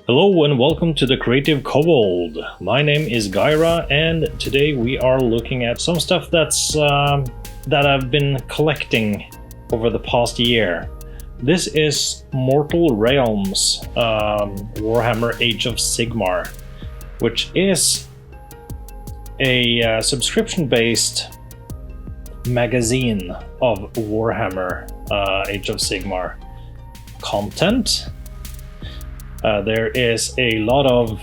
Hello and welcome to the Creative Kobold. My name is Gyra and today we are looking at some stuff that I've been collecting over the past year. This is Mortal Realms, Warhammer Age of Sigmar, which is a subscription-based magazine of Warhammer Age of Sigmar content. There is a lot of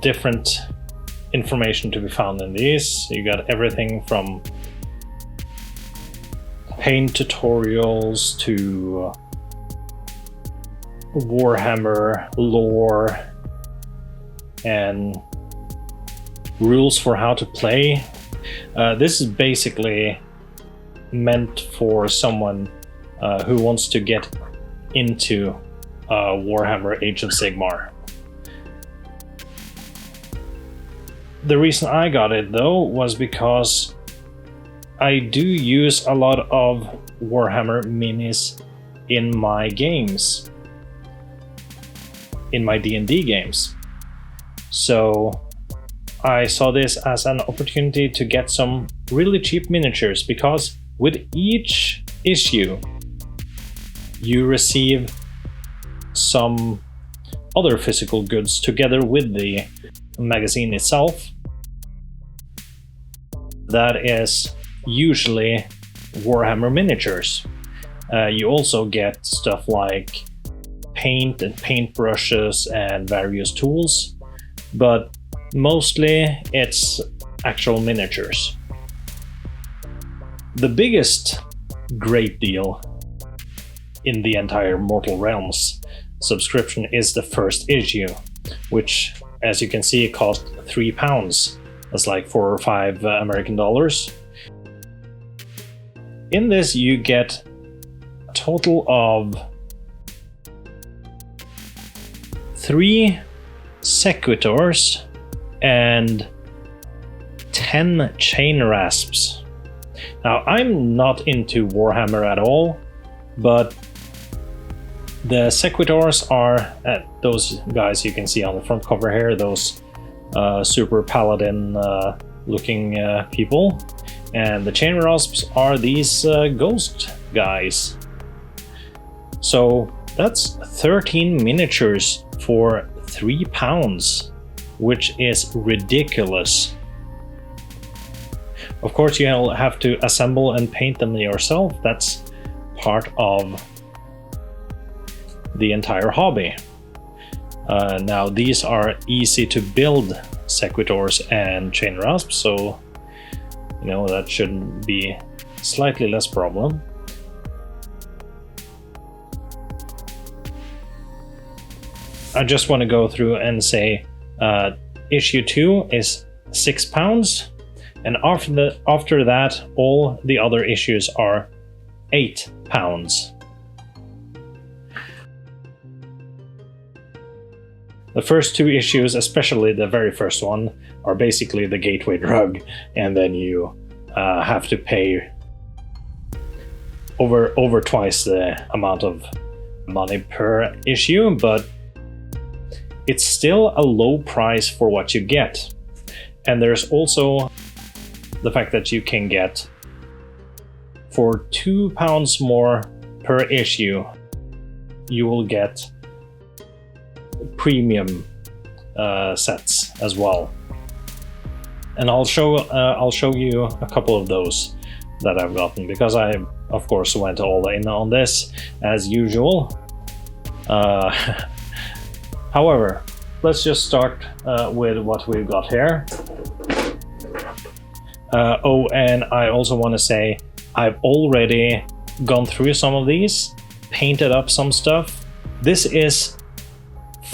different information to be found in these. You got everything from paint tutorials to Warhammer lore and rules for how to play. This is basically meant for someone who wants to get into Warhammer Age of Sigmar. The reason I got it though was because I do use a lot of Warhammer minis in my games, in my D&D games. So I saw this as an opportunity to get some really cheap miniatures, because with each issue you receive some other physical goods together with the magazine itself. That is usually Warhammer miniatures. You also get stuff like paint and paintbrushes and various tools, but mostly it's actual miniatures. The biggest great deal in the entire Mortal Realms subscription is the first issue, which, as you can see, cost £3. That's like $4 or $5 American dollars. In this you get a total of 3 sequitors and 10 chain rasps. Now, I'm not into Warhammer at all, but the sequitors are those guys you can see on the front cover here, those super paladin looking people, and the chain rasps are these ghost guys. So that's 13 miniatures for £3, which is ridiculous. Of course, you'll have to assemble and paint them yourself. That's part of the entire hobby. Now, these are easy to build sequitors and chain rasps, so you know that shouldn't be slightly less problem. I just want to go through and say issue 2 is £6, and after that all the other issues are £8. The first 2 issues, especially the very first one, are basically the gateway drug, and then you have to pay over twice the amount of money per issue, but it's still a low price for what you get. And there's also the fact that you can get, for £2 more per issue, you will get premium sets as well, and I'll show you a couple of those that I've gotten, because I of course went all in on this as usual. However, let's just start with what we've got here. Oh, and I also want to say I've already gone through some of these, painted up some stuff. This is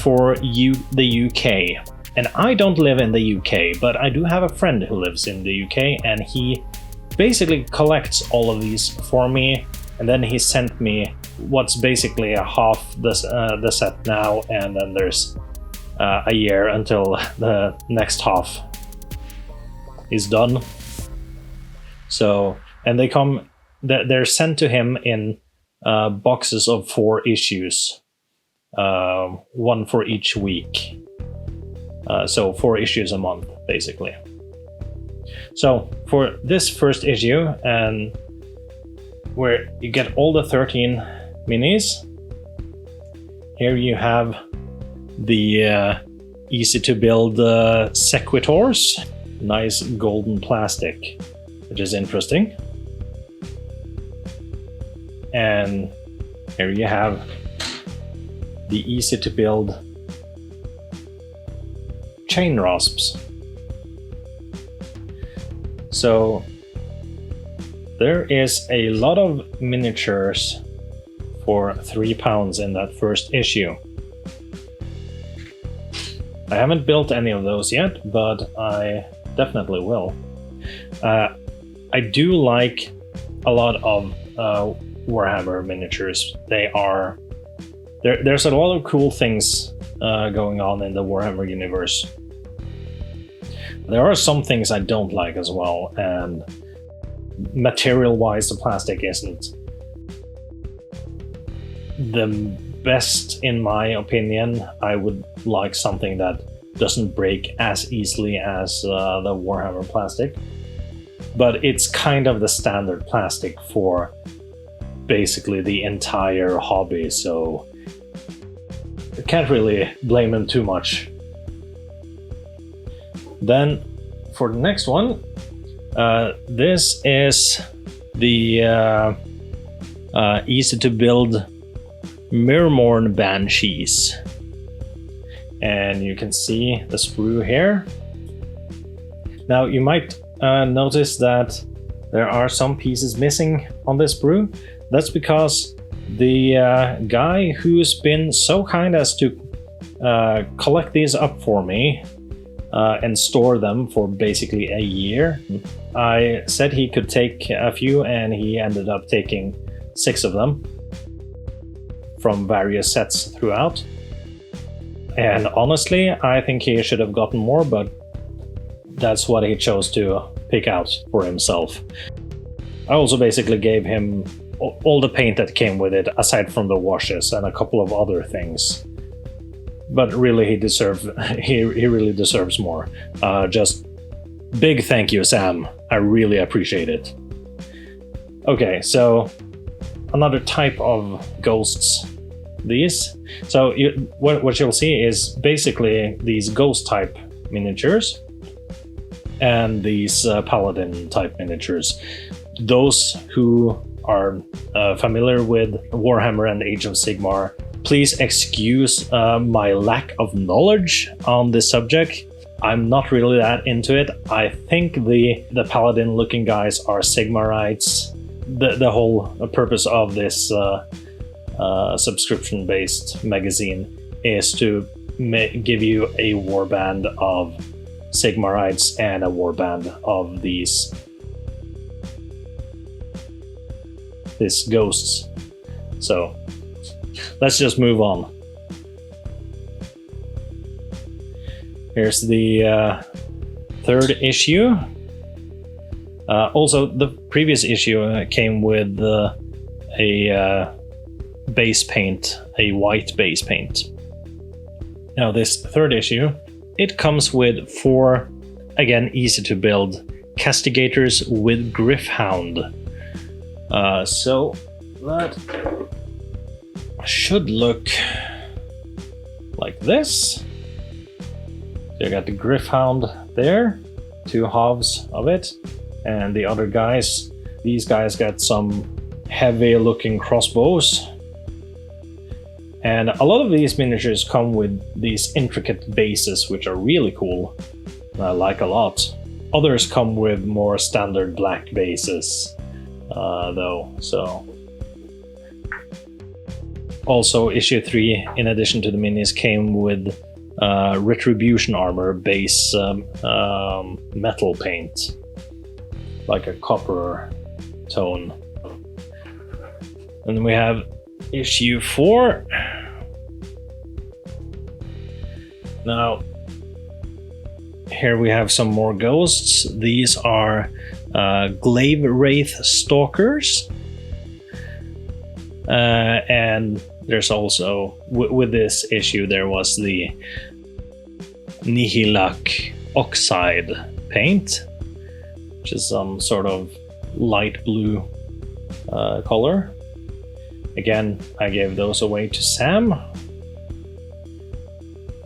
for the UK, and I don't live in the UK, but I do have a friend who lives in the UK, and he basically collects all of these for me, and then he sent me what's basically a half the set now, and then there's a year until the next half is done. So, and they're sent to him in boxes of 4 issues. one for each week. So 4 issues a month, basically. So for this first issue, and where you get all the 13 minis, here you have the easy to build sequitors. Nice golden plastic, which is interesting. And here you have the easy to build chain rasps. So there is a lot of miniatures for £3 in that first issue. I haven't built any of those yet, but I definitely will. I do like a lot of Warhammer miniatures. There's a lot of cool things going on in the Warhammer universe. There are some things I don't like as well, and material-wise the plastic isn't the best in my opinion. I would like something that doesn't break as easily as the Warhammer plastic, but it's kind of the standard plastic for basically the entire hobby, so I can't really blame them too much. Then for the next one, this is the easy to build Mirmorn Banshees, and you can see the sprue here. Now you might notice that there are some pieces missing on this sprue. That's because the guy who's been so kind as to collect these up for me and store them for basically a year. I said he could take a few, and he ended up taking 6 of them from various sets throughout. And honestly, I think he should have gotten more, but that's what he chose to pick out for himself. I also basically gave him all the paint that came with it, aside from the washes and a couple of other things. But really, he really deserves more. Just big thank you, Sam. I really appreciate it. Okay, so another type of ghosts. These. So what you'll see is basically these ghost type miniatures and these paladin type miniatures. Those who are familiar with Warhammer and Age of Sigmar, please excuse my lack of knowledge on this subject. I'm not really that into it. I think the paladin looking guys are Sigmarites. The whole purpose of this subscription based magazine is to give you a warband of Sigmarites and a warband of these ghosts. So let's just move on. Here's the third issue. Also, the previous issue came with a base paint, a white base paint. Now this third issue, it comes with 4, again, easy to build castigators with Grif Hound. So that should look like this. So you got the Grif Hound there, 2 halves of it, and the other guys, these guys got some heavy looking crossbows. And a lot of these miniatures come with these intricate bases, which are really cool. I like a lot. Others come with more standard black bases, though. So, also issue 3, in addition to the minis, came with retribution armor base metal paint, like a copper tone. And then we have issue 4. Now, here we have some more ghosts. These are Glaive Wraith Stalkers. And there's also, with this issue, there was the Nihilak Oxide paint, which is some sort of light blue color. Again, I gave those away to Sam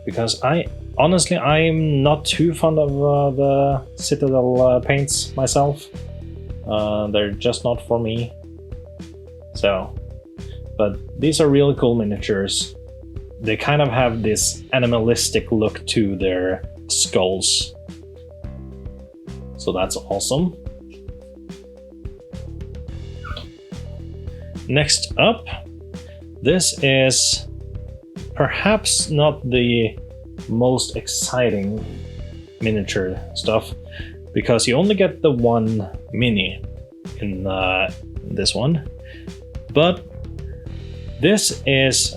because honestly, I'm not too fond of the Citadel paints myself. They're just not for me. So, but these are really cool miniatures. They kind of have this animalistic look to their skulls. So that's awesome. Next up, this is perhaps not the most exciting miniature stuff, because you only get the one mini in this one. But this is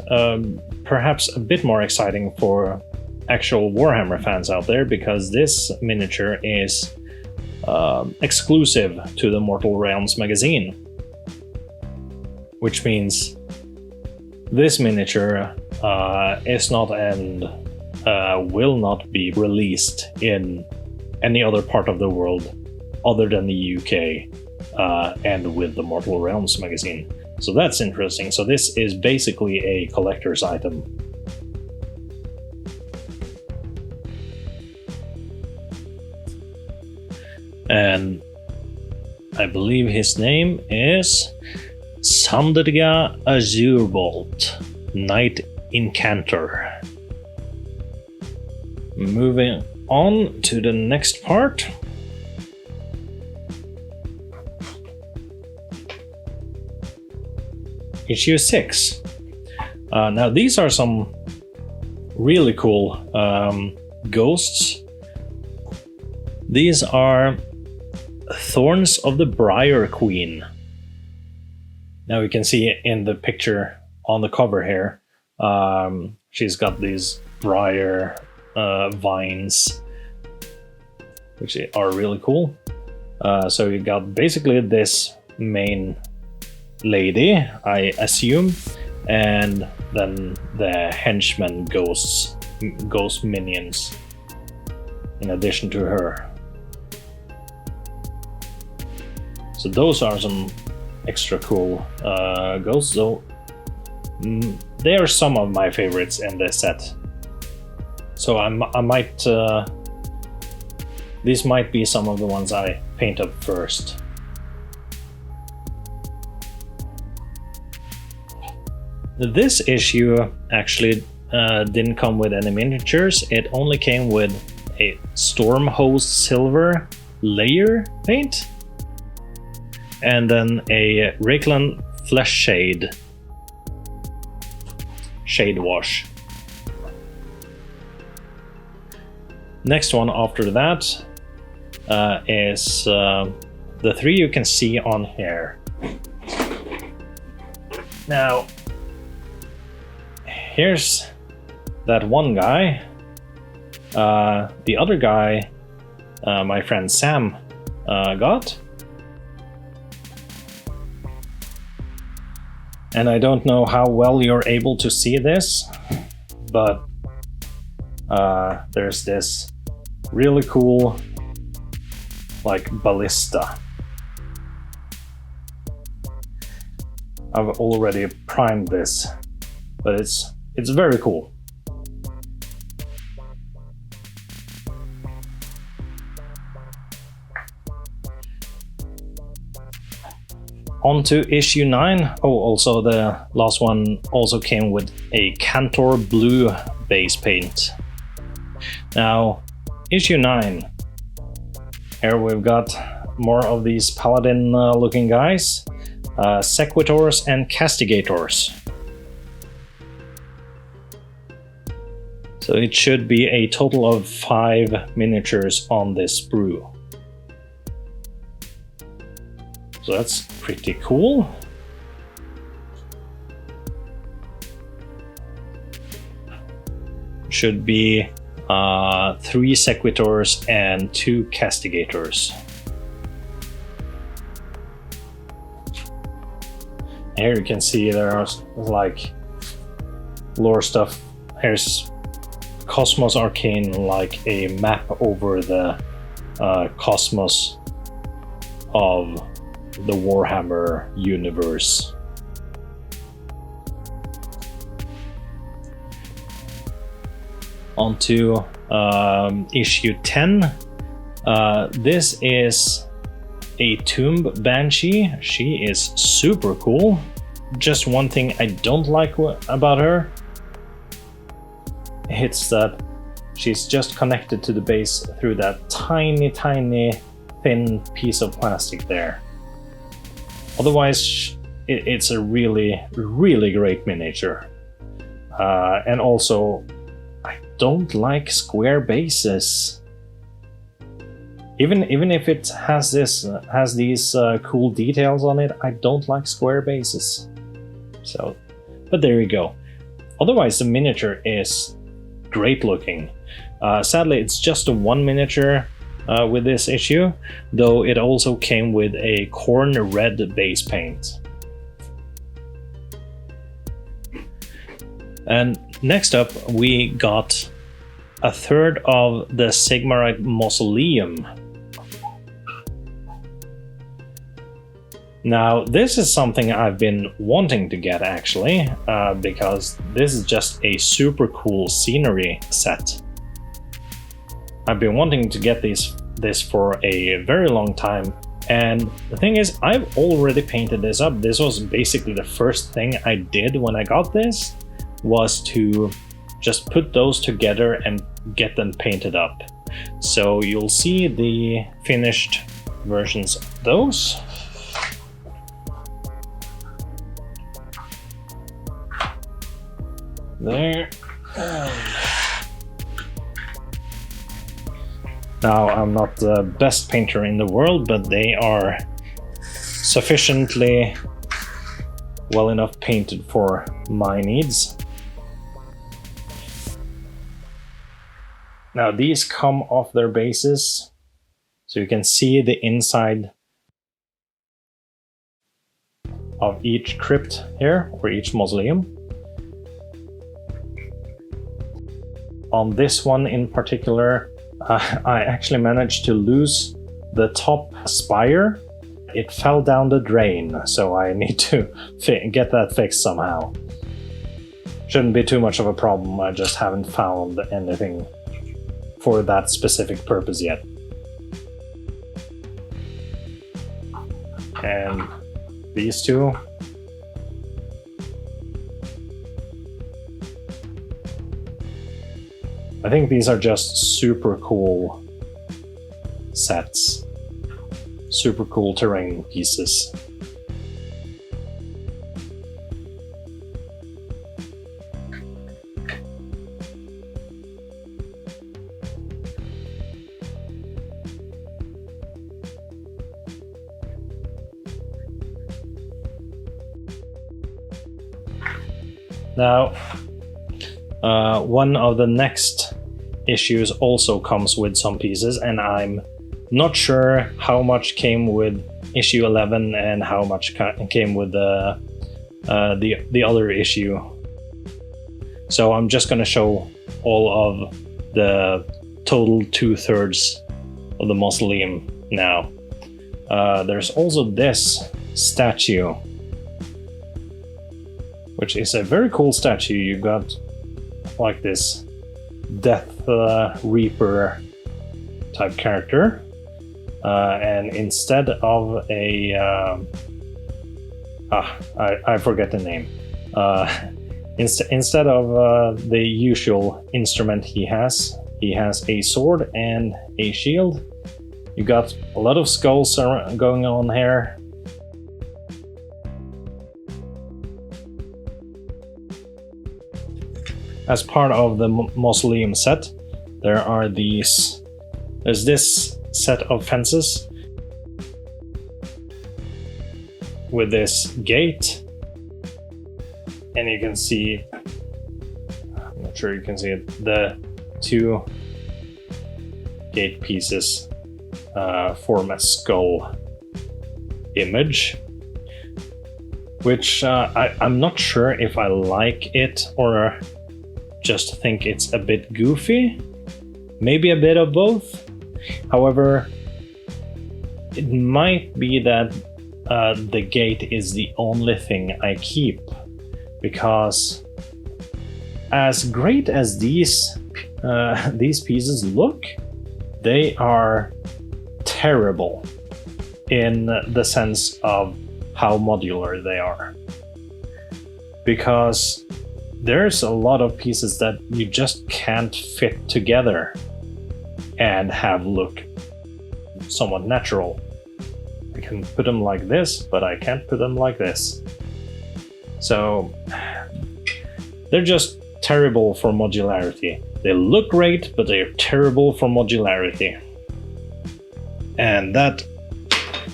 perhaps a bit more exciting for actual Warhammer fans out there, because this miniature is exclusive to the Mortal Realms magazine. Which means this miniature is not and will not be released in any other part of the world other than the UK and with the Mortal Realms magazine. So that's interesting. So this is basically a collector's item. And I believe his name is Sandrga Azurebolt, Knight Incantor. Moving on to the next part. Issue 6. Now these are some really cool ghosts. These are Thorns of the Briar Queen. Now you can see in the picture on the cover here, she's got these briar vines, which are really cool. So you got basically this main lady, I assume, and then the henchmen ghost minions in addition to her. So those are some extra cool ghosts. So they are some of my favorites in this set. So I might these might be some of the ones I paint up first. This issue actually didn't come with any miniatures. It only came with a Stormhost Silver layer paint and then a Reikland Flesh Shade Wash. Next one after that is the three you can see on here. Now, here's that one guy. The other guy, my friend Sam got. And I don't know how well you're able to see this, but there's this really cool, like, ballista. I've already primed this, but it's very cool. On to issue 9. Oh, also the last one also came with a Cantor Blue base paint. Now, issue 9. Here we've got more of these paladin looking guys. Sequitors and Castigators. So it should be a total of 5 miniatures on this sprue. So that's pretty cool. Should be 3 Sequitors and 2 Castigators. Here you can see there are like lore stuff. Here's Cosmos Arcane, like a map over the cosmos of the Warhammer universe. On to issue 10. This is a Tomb Banshee. She is super cool. Just one thing I don't like about her, it's that she's just connected to the base through that tiny thin piece of plastic there. Otherwise, it's a really great miniature. And also, I don't like square bases. Even if it has these cool details on it, I don't like square bases. So, but there you go. Otherwise, the miniature is great looking. Sadly, it's just a one miniature with this issue, though it also came with a corn red base paint. And next up, we got a third of the Sigmarite Mausoleum. Now, this is something I've been wanting to get, actually, because this is just a super cool scenery set. I've been wanting to get this for a very long time, and the thing is, I've already painted this up. This was basically the first thing I did when I got this, was to just put those together and get them painted up. So you'll see the finished versions of those. There. Now, I'm not the best painter in the world, but they are sufficiently well enough painted for my needs. Now, these come off their bases, so you can see the inside of each crypt here, or each mausoleum. On this one in particular, I actually managed to lose the top spire. It fell down the drain, so I need to get that fixed somehow. Shouldn't be too much of a problem, I just haven't found anything for that specific purpose yet. And these two. I think these are just super cool sets. Super cool terrain pieces. Now, one of the next issues also comes with some pieces, and I'm not sure how much came with issue 11 and how much came with the other issue. So I'm just gonna show all of the total 2/3 of the mausoleum now. There's also this statue, which is a very cool statue. You got like this Death Reaper type character, and instead of a I forget the name. Instead of the usual instrument he has a sword and a shield. You got a lot of skulls going on here. As part of the Mausoleum set, there's this set of fences with this gate, and you can see, I'm not sure you can see it, the two gate pieces form a skull image. which I'm not sure if I like it or just think it's a bit goofy. Maybe a bit of both. However, it might be that the gate is the only thing I keep, because as great as these pieces look, they are terrible in the sense of how modular they are. Because there's a lot of pieces that you just can't fit together and have look somewhat natural. I can put them like this, but I can't put them like this. So they're just terrible for modularity. They look great, but they're terrible for modularity. And that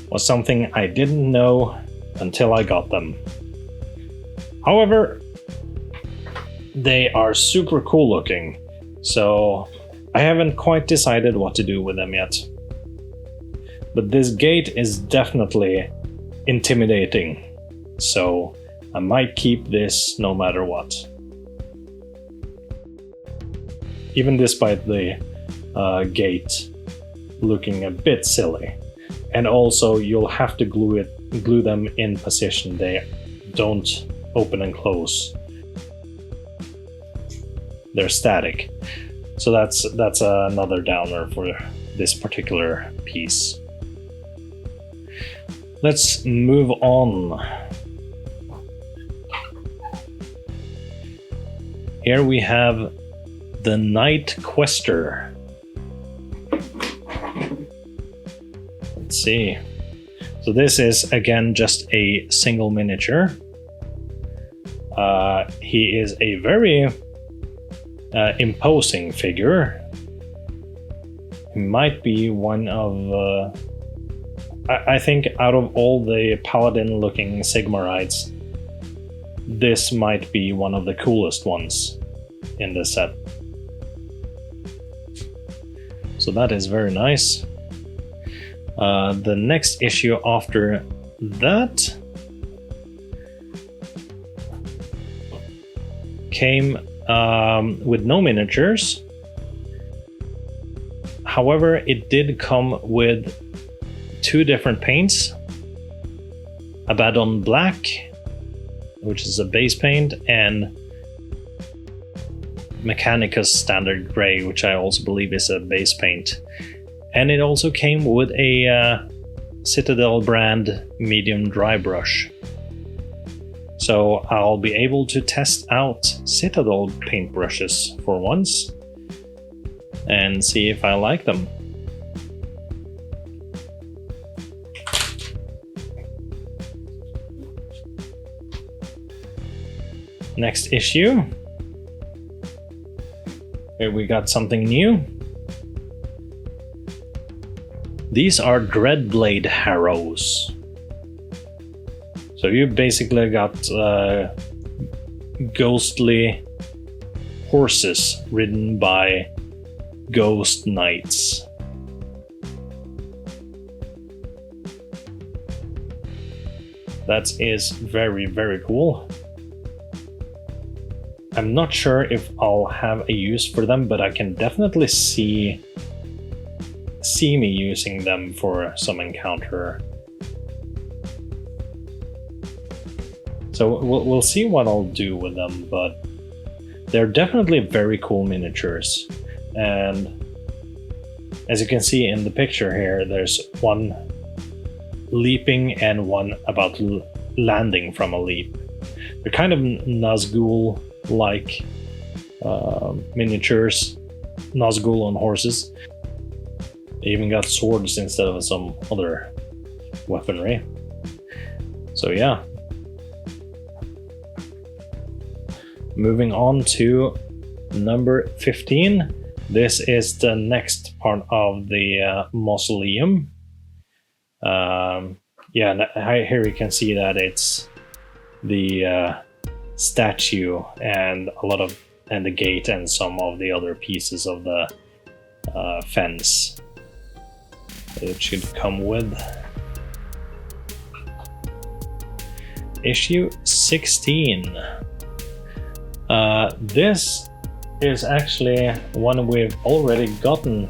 was something I didn't know until I got them. However, they are super cool looking, so I haven't quite decided what to do with them yet. But this gate is definitely intimidating, so I might keep this no matter what. Even despite the gate looking a bit silly. And also you'll have to glue them in position. They don't open and close. They're static. So that's another downer for this particular piece. Let's move on. Here we have the Night Quester. Let's see. So this is again just a single miniature. He is a very imposing figure. He might be one of I think out of all the paladin looking Sigmarites, this might be one of the coolest ones in this set. So that is very nice. The next issue after that came with no miniatures. However, it did come with two different paints. Abaddon Black, which is a base paint, and Mechanicus Standard Grey, which I also believe is a base paint. And it also came with a Citadel brand medium dry brush. So I'll be able to test out Citadel paintbrushes for once and see if I like them. Next issue. Here we got something new. These are Dreadblade Harrows. So you basically got ghostly horses ridden by ghost knights. That is very, very cool. I'm not sure if I'll have a use for them, but I can definitely see me using them for some encounter. So we'll see what I'll do with them, but they're definitely very cool miniatures. And as you can see in the picture here, there's one leaping and one about landing from a leap. They're kind of Nazgul-like miniatures, Nazgul on horses. They even got swords instead of some other weaponry. So yeah. Moving on to number 15. This is the next part of the Mausoleum. Yeah, here you can see that it's the statue and the gate and some of the other pieces of the fence that it should come with. issue 16. This is actually one we've already gotten.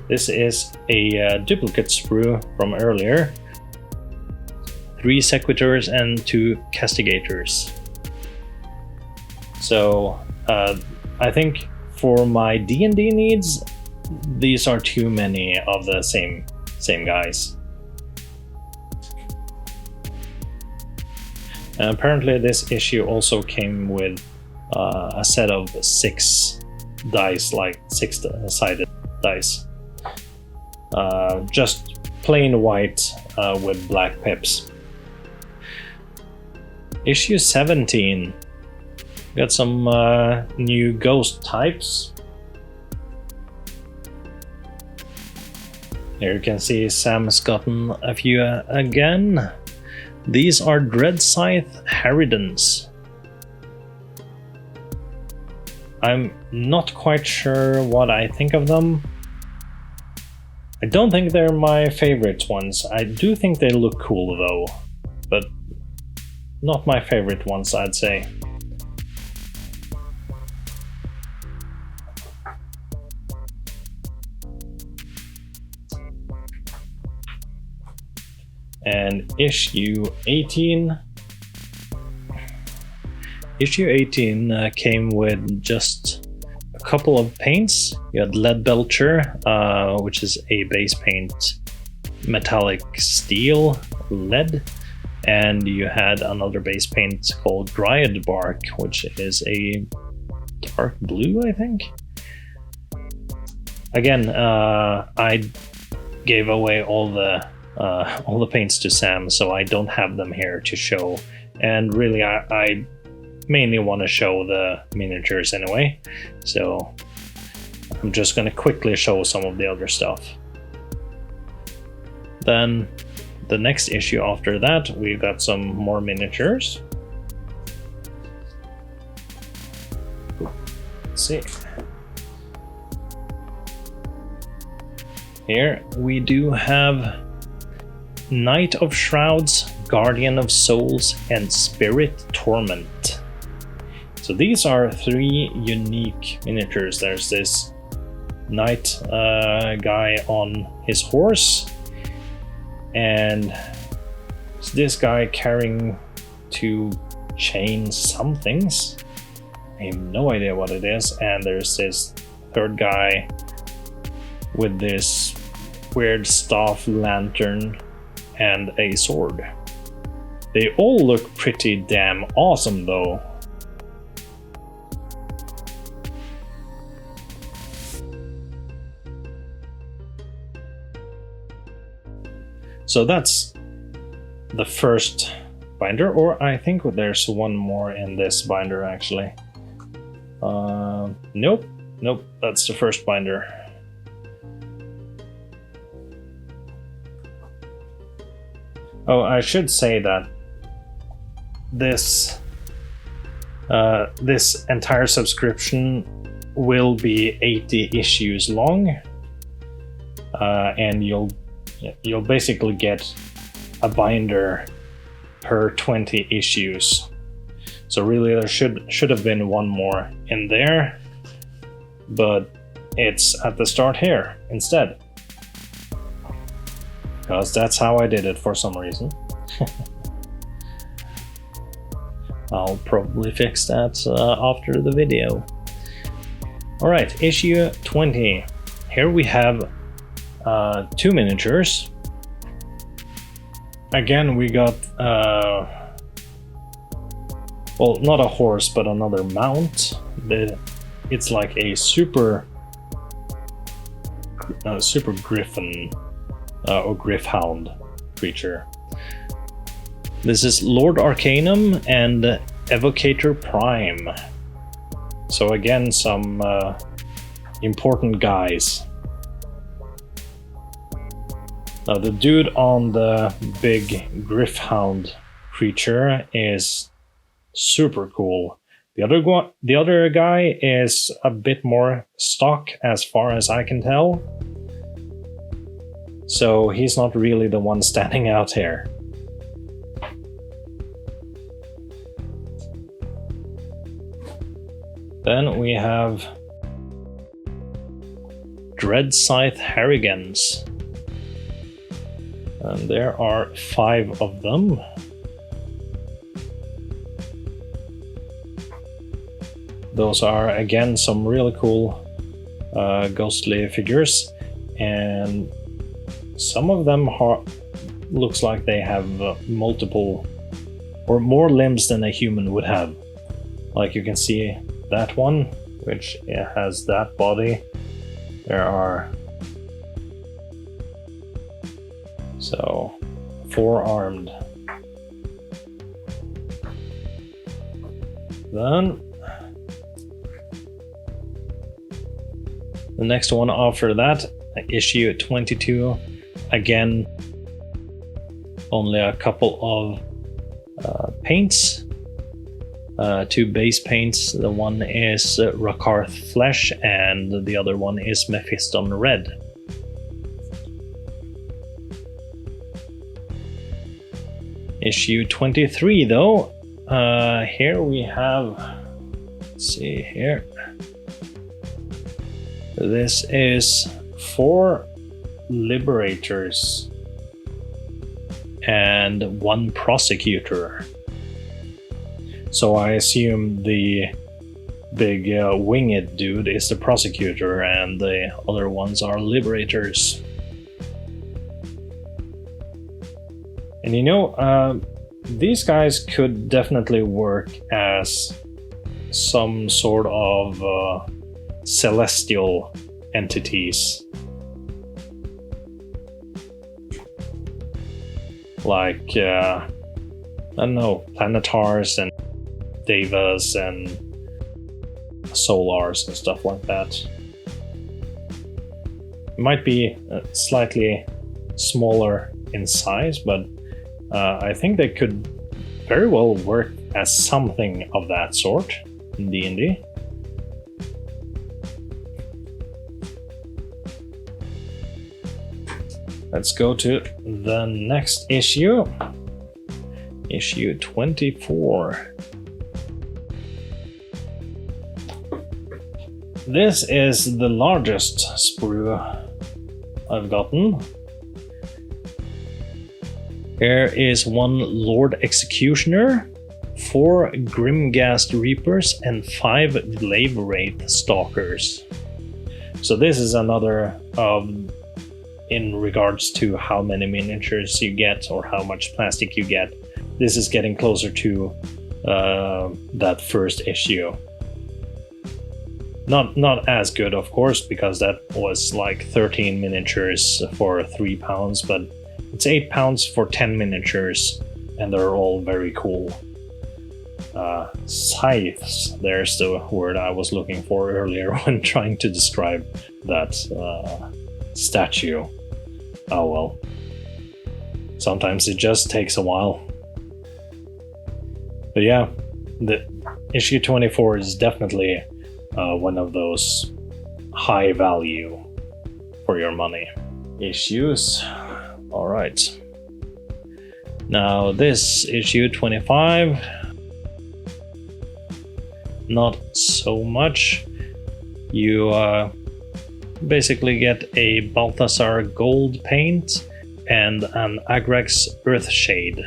This is a duplicate sprue from earlier. 3 Sequitors and 2 Castigators. So I think for my D&D needs, these are too many of the same guys. And apparently this issue also came with a set of 6 dice, like 6-sided dice. Just plain white with black pips. Issue 17. Got some new ghost types. Here you can see Sam's gotten a few again. These are Dreadscythe Harridans. I'm not quite sure what I think of them. I don't think they're my favorite ones. I do think they look cool though, but not my favorite ones, I'd say. And issue 18. Issue 18 came with just a couple of paints. You had Lead Belcher, which is a base paint metallic steel lead, and you had another base paint called Dryad Bark, which is a dark blue, I think. Again, I gave away all the paints to Sam, so I don't have them here to show. And really, I mainly want to show the miniatures anyway, so I'm just gonna quickly show some of the other stuff. Then the next issue after that, we've got some more miniatures. Let's see. Here we do have Knight of Shrouds, Guardian of Souls, and Spirit Torment. So these are 3 unique miniatures. There's this knight guy on his horse, and this guy carrying 2 chain somethings. I have no idea what it is. And there's this 3rd guy with this weird staff lantern and a sword. They all look pretty damn awesome though. So that's the first binder, or I think there's one more in this binder actually. Nope, that's the first binder. Oh, I should say that this entire subscription will be 80 issues long, and you'll basically get a binder per 20 issues. So really there should have been one more in there, but it's at the start here instead, because that's how I did it for some reason. I'll probably fix that after the video. Alright, issue 20. Here we have 2 miniatures. Again, we got well, not a horse, but another mount. It's like a super griffin or Grif Hound creature. This is Lord Arcanum and Evocator Prime. So again, some important guys. Now the dude on the big Grif Hound creature is super cool. The other guy is a bit more stock as far as I can tell. So he's not really the one standing out here. Then we have Dread Scythe Harrigans. And there are 5 of them. Those are again some really cool ghostly figures, and some of them looks like they have multiple or more limbs than a human would have. Like you can see that one, which has that body. There are 4-armed. Then the next one after that, issue 22, again only a couple of paints, 2 base paints. The one is Rakarth Flesh and the other one is Mephiston Red. Issue 23 though, here we have, let's see here, this is 4 Liberators and 1 Prosecutor. So I assume the big winged dude is the Prosecutor and the other ones are Liberators. And you know, these guys could definitely work as some sort of celestial entities. Like, I don't know, Planetars and Devas and Solars and stuff like that. Might be slightly smaller in size, but I think they could very well work as something of that sort in D&D. Let's go to the next issue. Issue 24. This is the largest sprue I've gotten. Here is 1 Lord Executioner, 4 Grimghast Reapers, and 5 Glaive Wraith Stalkers. So this is another in regards to how many miniatures you get or how much plastic you get. This is getting closer to that first issue. Not as good, of course, because that was like 13 miniatures for £3, but it's £8 for 10 miniatures, and they're all very cool. Scythes, there's the word I was looking for earlier when trying to describe that statue. Oh well. Sometimes it just takes a while. But yeah, the issue 24 is definitely one of those high value for your money issues. All right. Now this issue 25, not so much. You basically get a Balthasar gold paint and an Agrax Earthshade.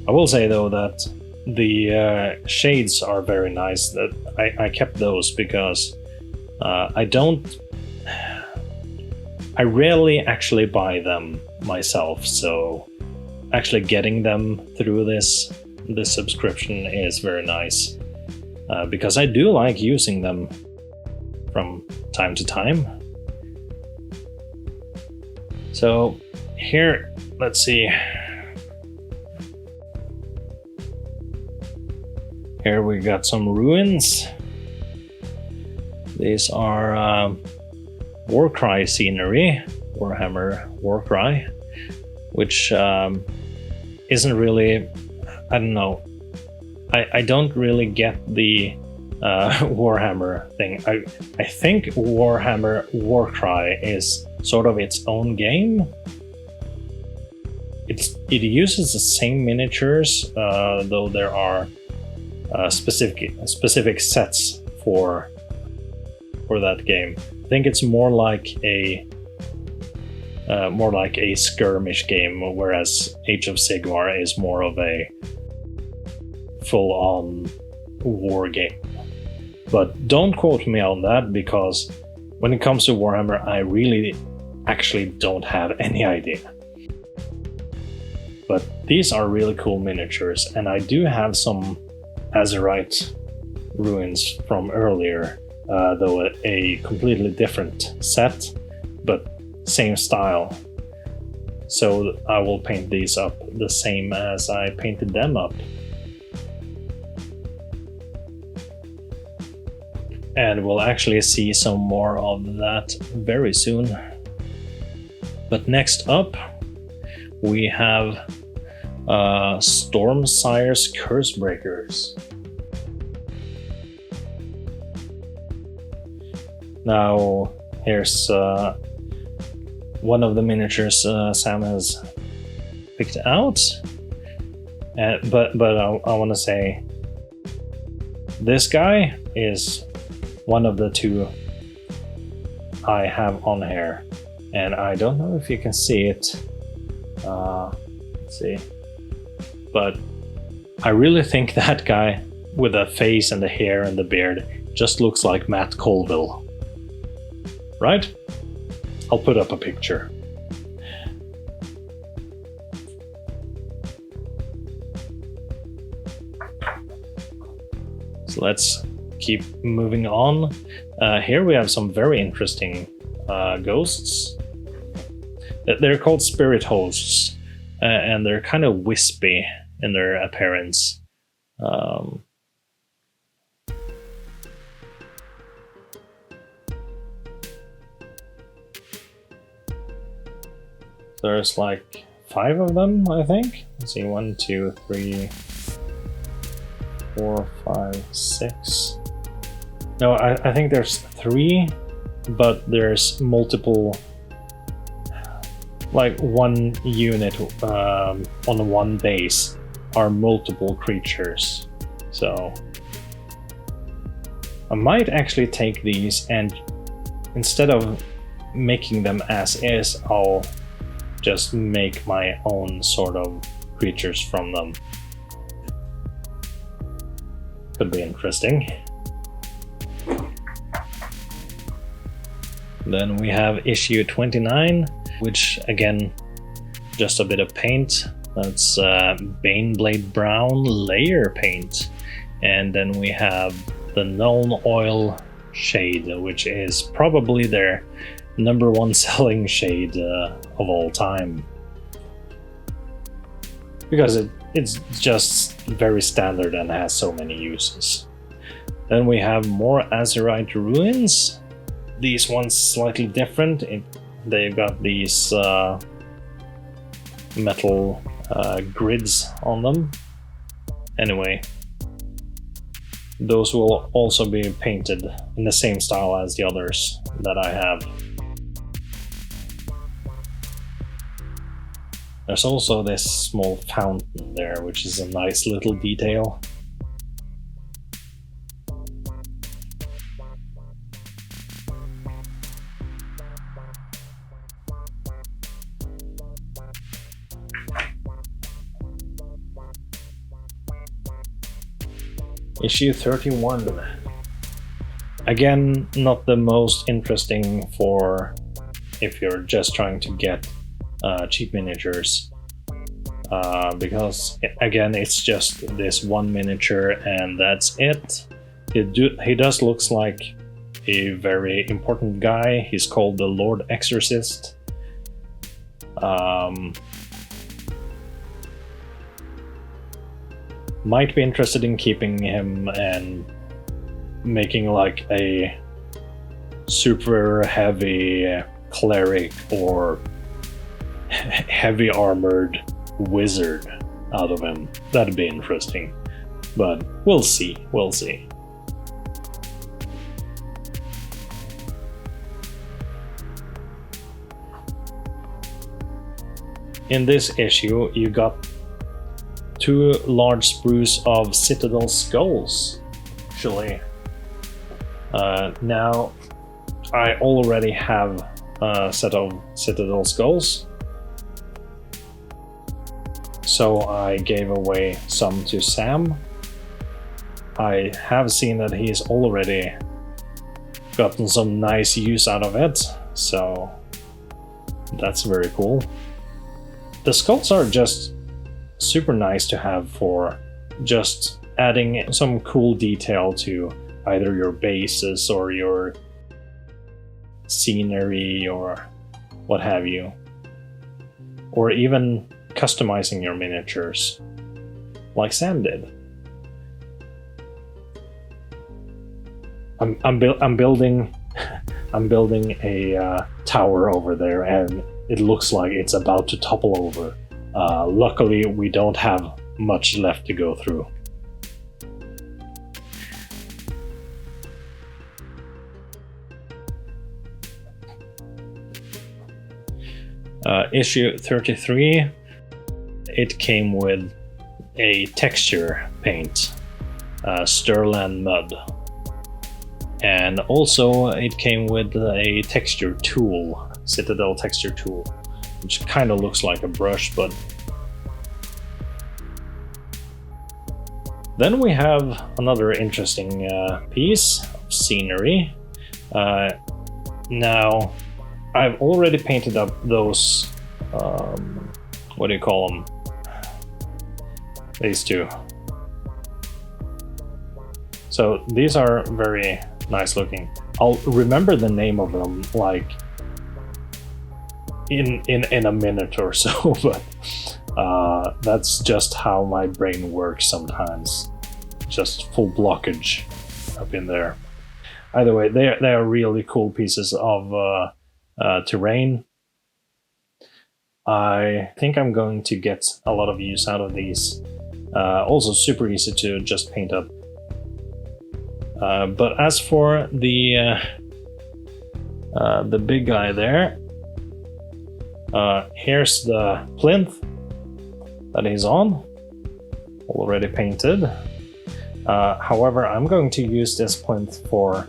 I will say though that the shades are very nice. That I kept those because I rarely actually buy them myself, so actually getting them through this subscription is very nice, because I do like using them from time to time. So here, let's see. Here we got some ruins. These are Warcry scenery, Warhammer Warcry, which isn't really, I don't know, I don't really get the Warhammer thing. I think Warhammer Warcry is sort of its own game. It uses the same miniatures, though there are specific sets for that game. I think it's more like a skirmish game, whereas Age of Sigmar is more of a full-on war game. But don't quote me on that, because when it comes to Warhammer, I really actually don't have any idea. But these are really cool miniatures, and I do have some Azerite Ruins from earlier, though a completely different set, but same style. So I will paint these up the same as I painted them up. And we'll actually see some more of that very soon. But next up, we have Stormsire's Cursebreakers. Now, here's one of the miniatures Sam has picked out. But I want to say, this guy is one of the two I have on here, and I don't know if you can see it. Let's see. But I really think that guy with the face and the hair and the beard just looks like Matt Colville. Right? I'll put up a picture. So let's keep moving on. Here we have some very interesting ghosts. They're called spirit hosts, and they're kind of wispy in their appearance. There's like 5 of them, I think. Let's see, 1, 2, 3, 4, 5, 6. No, I think there's 3, but there's multiple, like one unit on one base are multiple creatures. So I might actually take these, and instead of making them as is, I'll just make my own sort of creatures from them. Could be interesting. Then we have issue 29, which again, just a bit of paint. That's Baneblade Brown layer paint. And then we have the Null Oil shade, which is probably their #1 selling shade of all time. Because it's just very standard and has so many uses. Then we have more Azerite Ruins. These ones slightly different. They've got these metal grids on them. Anyway, those will also be painted in the same style as the others that I have. There's also this small fountain there, which is a nice little detail. Issue 31. Again, not the most interesting for if you're just trying to get cheap miniatures, because again, it's just this one miniature and that's it. He does looks like a very important guy. He's called the Lord Exorcist. Might be interested in keeping him and making like a super heavy cleric or heavy armored wizard out of him. That'd be interesting, but we'll see. In this issue, you got 2 large sprues of Citadel Skulls, actually. Now, I already have a set of Citadel Skulls, so I gave away some to Sam. I have seen that he's already gotten some nice use out of it, so that's very cool. The skulls are just super nice to have for just adding some cool detail to either your bases or your scenery or what have you, or even customizing your miniatures like Sam did. I'm building a tower over there, and it looks like it's about to topple over. Luckily, we don't have much left to go through. Issue 33, it came with a texture paint, Stirland Mud. And also it came with a texture tool, Citadel texture tool, which kind of looks like a brush, but... Then we have another interesting piece of scenery. Now, I've already painted up those, what do you call them? These two. So these are very nice looking. I'll remember the name of them like in a minute or so, but that's just how my brain works sometimes. Just full blockage up in there. Either way, they are really cool pieces of terrain. I think I'm going to get a lot of use out of these. Also super easy to just paint up. But as for the big guy there, here's the plinth that he's on, already painted. However, I'm going to use this plinth for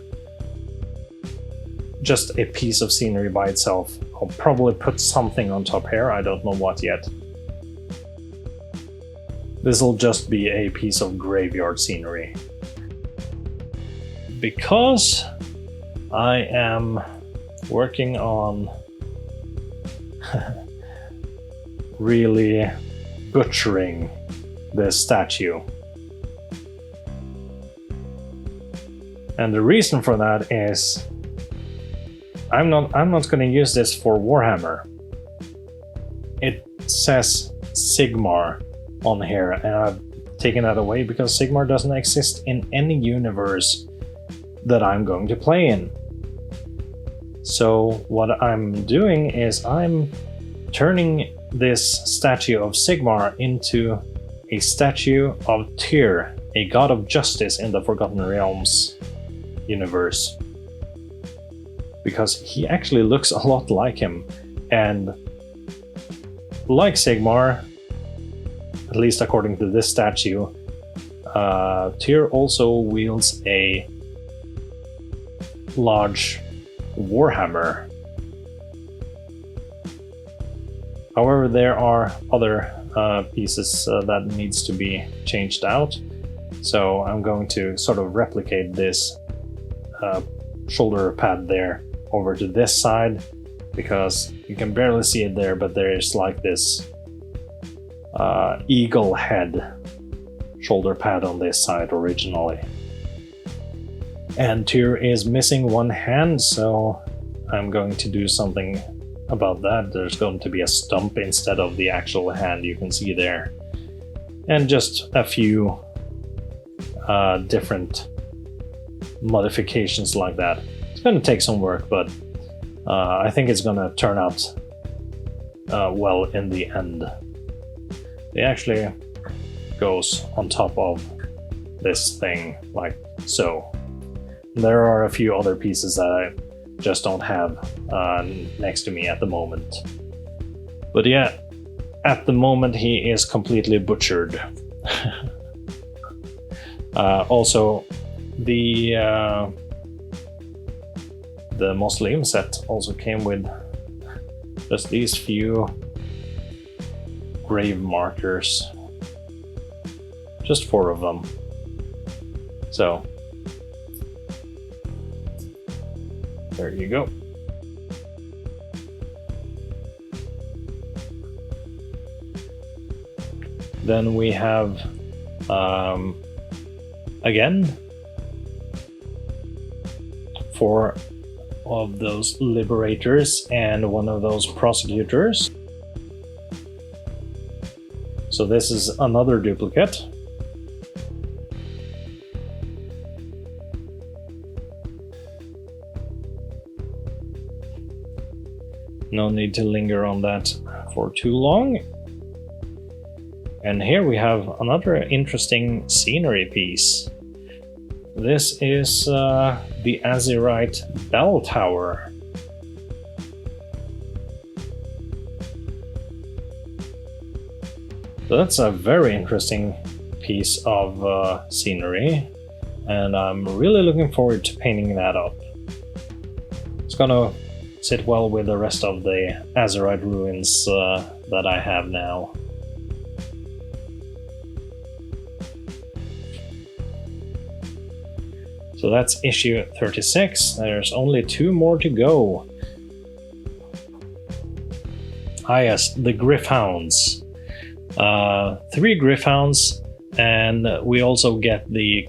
just a piece of scenery by itself. I'll probably put something on top here, I don't know what yet. This'll just be a piece of graveyard scenery. Because I am working on really butchering this statue. And the reason for that is I'm not going to use this for Warhammer. It says Sigmar on here, and I've taken that away because Sigmar doesn't exist in any universe that I'm going to play in. So what I'm doing is I'm turning this statue of Sigmar into a statue of Tyr, a god of justice in the Forgotten Realms universe. Because he actually looks a lot like him, and like Sigmar, at least according to this statue, Tyr also wields a large warhammer. However, there are other pieces that needs to be changed out, so I'm going to sort of replicate this shoulder pad there over to this side, because you can barely see it there, but there's like this eagle head shoulder pad on this side originally. And Tyr is missing one hand, so I'm going to do something about that. There's going to be a stump instead of the actual hand you can see there. And just a few different modifications like that. It's going to take some work, but I think it's going to turn out well in the end. It actually goes on top of this thing, like so. There are a few other pieces that I just don't have next to me at the moment. But yeah, at the moment he is completely butchered. Also, the Mausoleum set also came with just these few grave markers. Just 4 of them. So, there you go. Then we have, again, 4 of those liberators and 1 of those prosecutors. So this is another duplicate. No need to linger on that for too long. And here we have another interesting scenery piece. This is the Azerite Bell Tower. So that's a very interesting piece of scenery, and I'm really looking forward to painting that up. It's gonna sit well with the rest of the Azerite Ruins that I have now. So that's issue 36. There's only 2 more to go. Ah yes, the Grif Hounds. 3 Grif Hounds, and we also get the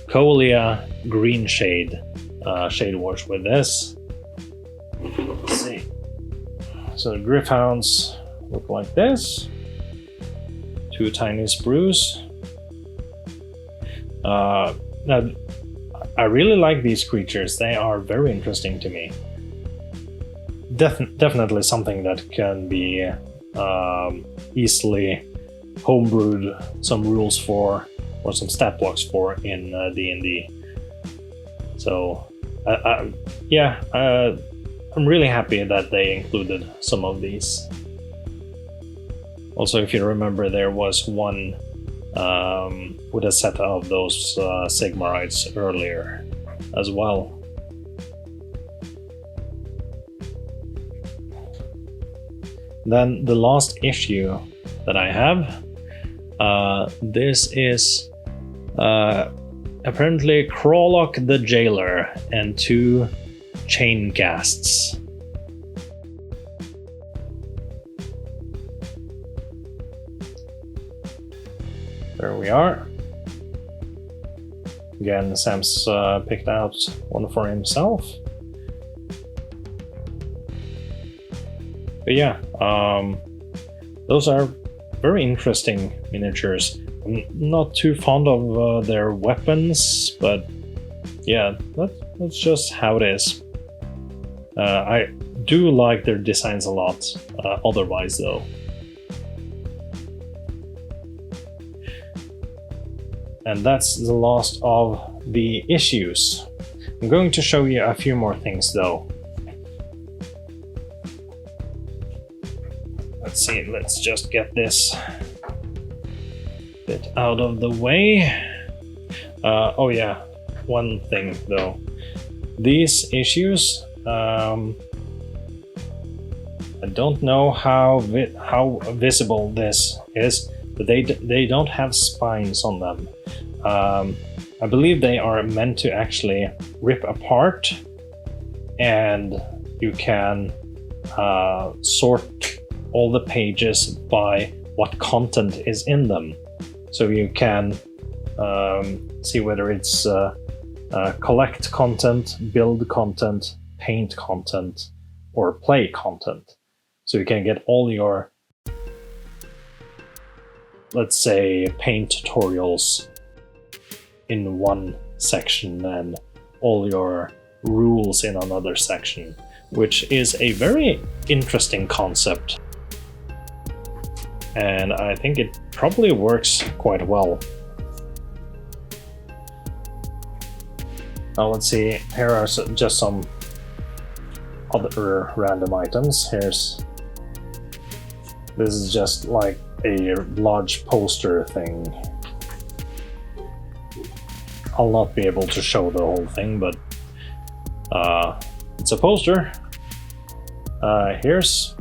Colia Green Shade wash with this. Let's see. So the Grif Hounds look like this. 2 tiny sprues. Now, I really like these creatures. They are very interesting to me. Definitely something that can be easily homebrewed some rules for, or some stat blocks for in D&D. So, yeah, I'm really happy that they included some of these. Also, if you remember, there was one with a set of those Sigmarites earlier as well. Then the last issue that I have, this is apparently Crawlock the Jailer and 2 chain casts. There we are. Again, Sam's picked out one for himself. But yeah, those are very interesting miniatures. I'm not too fond of their weapons, but yeah, that's just how it is. I do like their designs a lot, otherwise though. And that's the last of the issues. I'm going to show you a few more things though. Let's see, let's just get this bit out of the way. Oh yeah, one thing though. These issues, I don't know how visible this is, but they don't have spines on them. I believe they are meant to actually rip apart, and you can sort all the pages by what content is in them. So you can see whether it's collect content, build content, paint content, or play content. So you can get all your, let's say, paint tutorials in one section and all your rules in another section, which is a very interesting concept. And I think it probably works quite well. Now let's see, here are just some other random items. This is just like a large poster thing. I'll not be able to show the whole thing, but it's a poster. Here's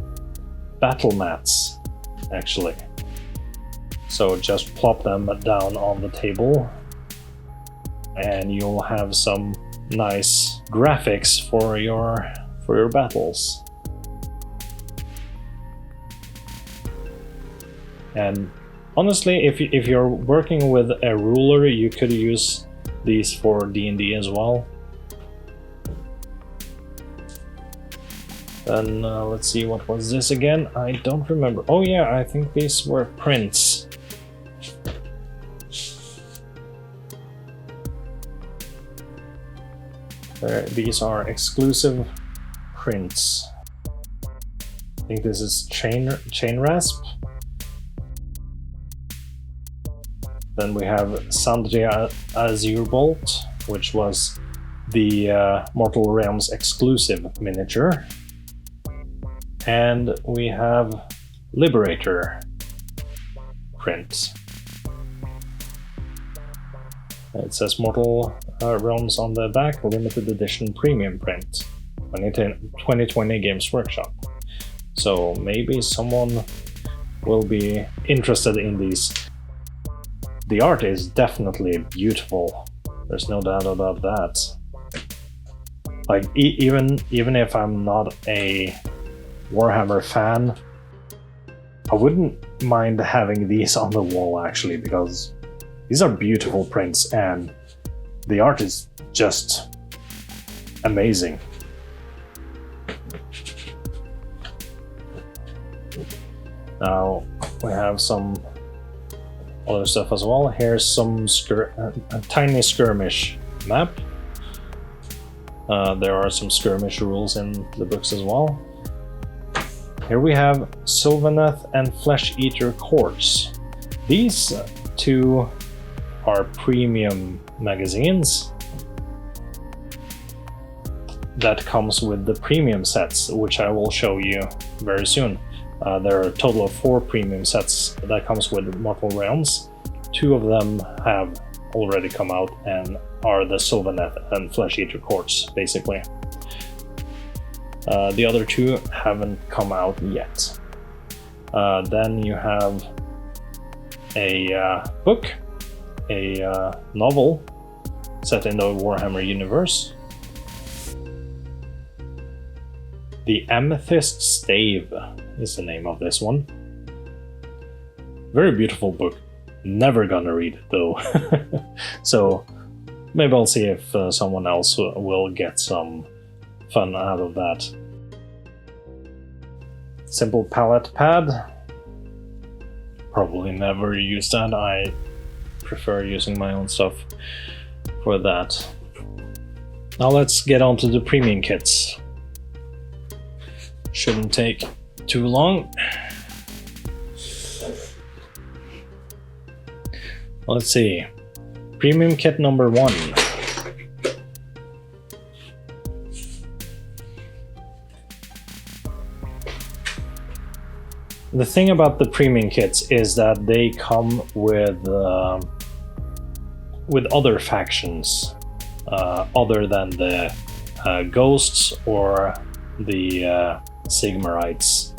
battle mats, actually. So just plop them down on the table and you'll have some nice graphics for your battles. And honestly, if you're working with a ruler, you could use these for D&D as well. Then let's see, what was this again? I don't remember. Oh yeah, I think these were prints. These are exclusive prints. I think this is chain rasp. Then we have Sandria Azure Bolt, which was the Mortal Realms exclusive miniature. And we have Liberator print. It says Mortal Realms on the back, limited edition premium print, 2020 Games Workshop. So maybe someone will be interested in these. The art is definitely beautiful. There's no doubt about that. Like even if I'm not a Warhammer fan, I wouldn't mind having these on the wall actually, because these are beautiful prints and the art is just amazing. Now we have some other stuff as well. Here's some a tiny skirmish map. There are some skirmish rules in the books as well. Here we have Sylvaneth and Flesh Eater Courts. These two are premium magazines that comes with the premium sets, which I will show you very soon. There are a total of 4 premium sets that comes with Mortal Realms. 2 of them have already come out and are the Sylvaneth and Flesh Eater Courts, basically. The other 2 haven't come out yet. Then you have a book, a novel set in the Warhammer universe. The Amethyst Stave is the name of this one. Very beautiful book. Never gonna read it though. So maybe I'll see if someone else will get some fun out of that. Simple palette pad. Probably never use that. I prefer using my own stuff for that. Now let's get on to the premium kits. Shouldn't take too long. Let's see. Premium kit number 1. The thing about the premium kits is that they come with other factions other than the ghosts or the Sigmarites.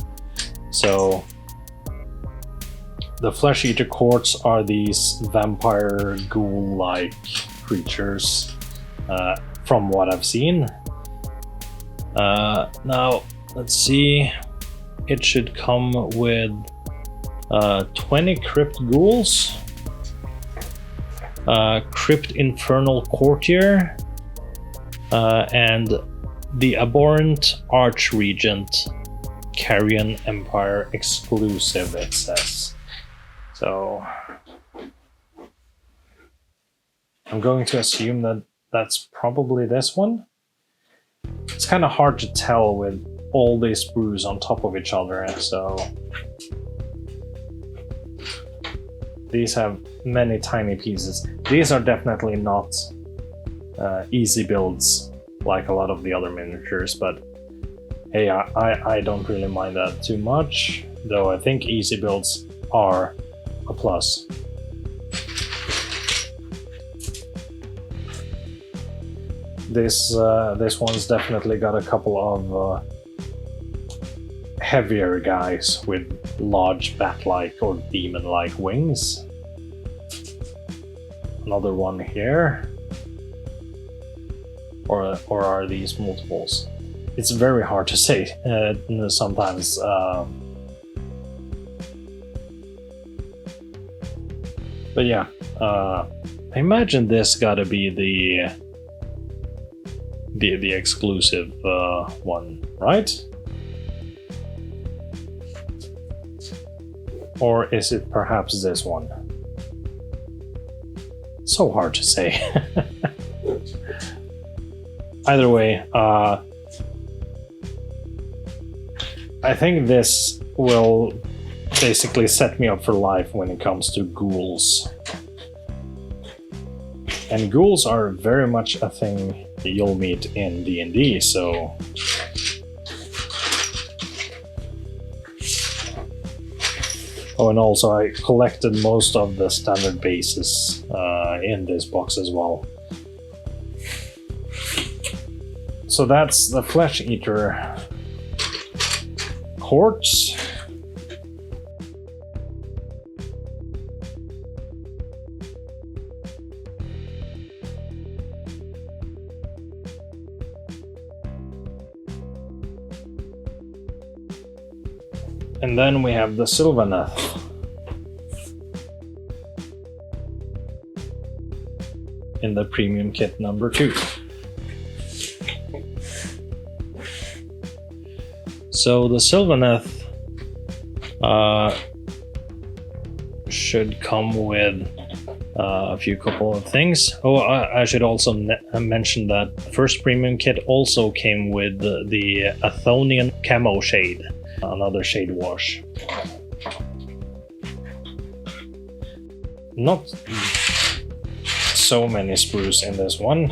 So the Flesh Eater Courts are these vampire ghoul-like creatures, from what I've seen. Now let's see. It should come with 20 Crypt Ghouls, Crypt Infernal Courtier, and the Abhorrent Archregent Carrion Empire exclusive, it says. So I'm going to assume that that's probably this one. It's kind of hard to tell with all these sprues on top of each other, so these have many tiny pieces. These are definitely not easy builds like a lot of the other miniatures, but hey, I don't really mind that too much, though I think easy builds are a plus. This one's definitely got a couple of heavier guys with large bat-like or demon-like wings. Another one here. Or are these multiples? It's very hard to say sometimes. But yeah, I imagine this gotta be the exclusive one, right? Or is it perhaps this one? So hard to say. Either way, I think this will basically set me up for life when it comes to ghouls. And ghouls are very much a thing that you'll meet in D&D, so... Oh, and also I collected most of the standard bases in this box as well. So that's the Flesh Eater Courts. And then we have the Sylvaneth. In the premium kit number 2. So the Sylvaneth should come with a couple of things. Oh, I should also mention that the first premium kit also came with the Athonian Camo Shade, another shade wash. Not so many sprues in this one.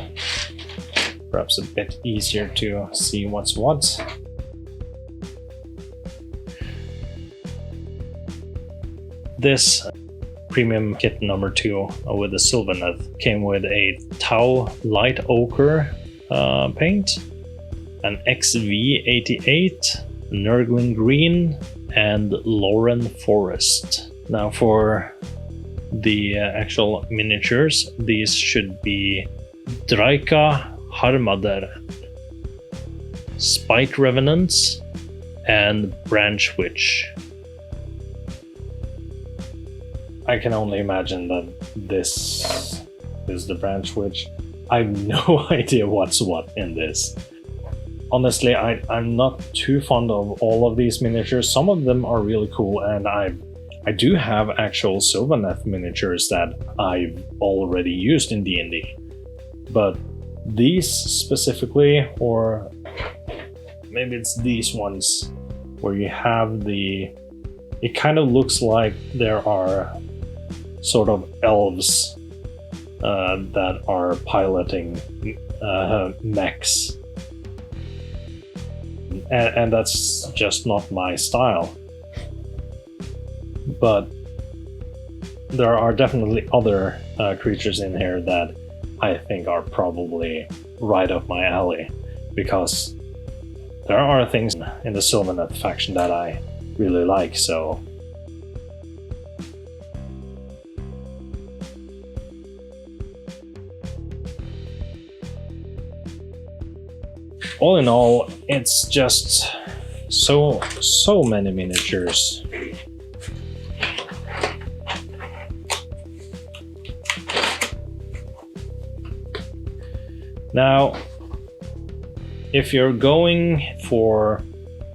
Perhaps a bit easier to see what's what. This premium kit number 2 with the Sylvaneth came with a Tau Light Ochre paint, an XV88, Nurglin Green, and Lauren Forest. Now for the actual miniatures, these should be Draika Harmader, Spike Revenants, and Branch Witch. I can only imagine that this is the Branch Witch. I have no idea what's what in this. Honestly, I'm not too fond of all of these miniatures. Some of them are really cool, and I do have actual Sylvaneth miniatures that I've already used in D&D. But these specifically, or maybe it's these ones, where you have it kind of looks like there are sort of elves that are piloting mechs. And that's just not my style. But there are definitely other creatures in here that I think are probably right up my alley, because there are things in the Sylvaneth faction that I really like, so... All in all, it's just so many miniatures. Now, if you're going for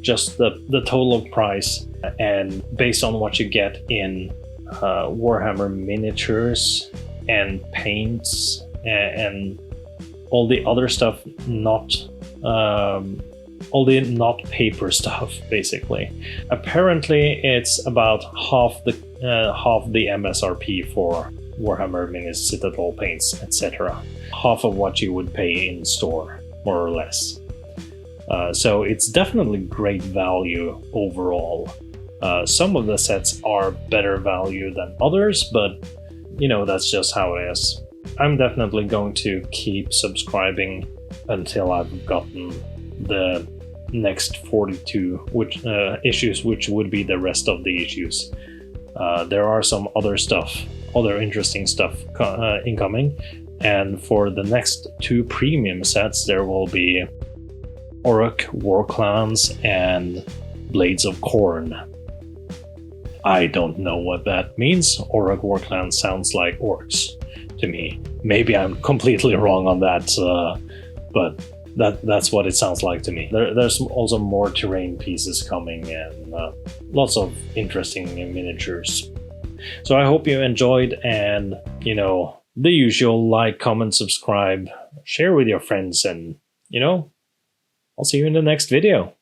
just the total price and based on what you get in Warhammer miniatures and paints and all the other stuff, all the not paper stuff, basically. Apparently, it's about half the MSRP for Warhammer Minis, Citadel paints, etc. Half of what you would pay in store, more or less. So it's definitely great value overall. Some of the sets are better value than others, but you know, that's just how it is. I'm definitely going to keep subscribing until I've gotten the next 42 issues, which would be the rest of the issues. There are some other interesting stuff incoming, and for the next 2 premium sets there will be Orc War Clans and Blades of Corn. I don't know what that means. Orc War Clan sounds like orcs to me. Maybe I'm completely wrong on that, but that's what it sounds like to me. There's also more terrain pieces coming and lots of interesting miniatures. So I hope you enjoyed, and you know, the usual: like, comment, subscribe, share with your friends, and you know, I'll see you in the next video.